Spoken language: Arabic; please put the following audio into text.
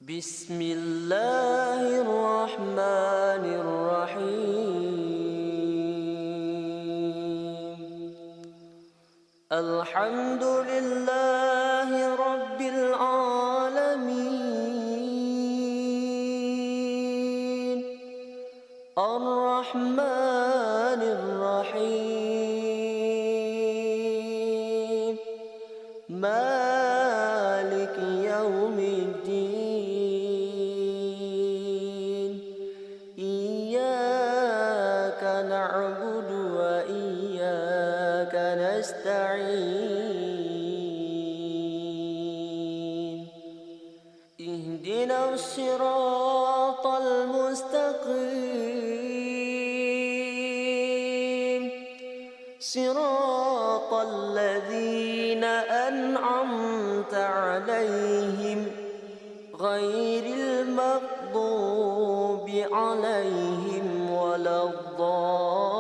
بسم الله الرحمن الرحيم. الحمد لله رب العالمين الرحمن الرحيم مالك يوم الدين. إياك نعبد وإياك نستعين. اهدنا الصراط المستقيم صراط الذين أنعمت عليهم غير المغضوب عليهم ولا الضالين.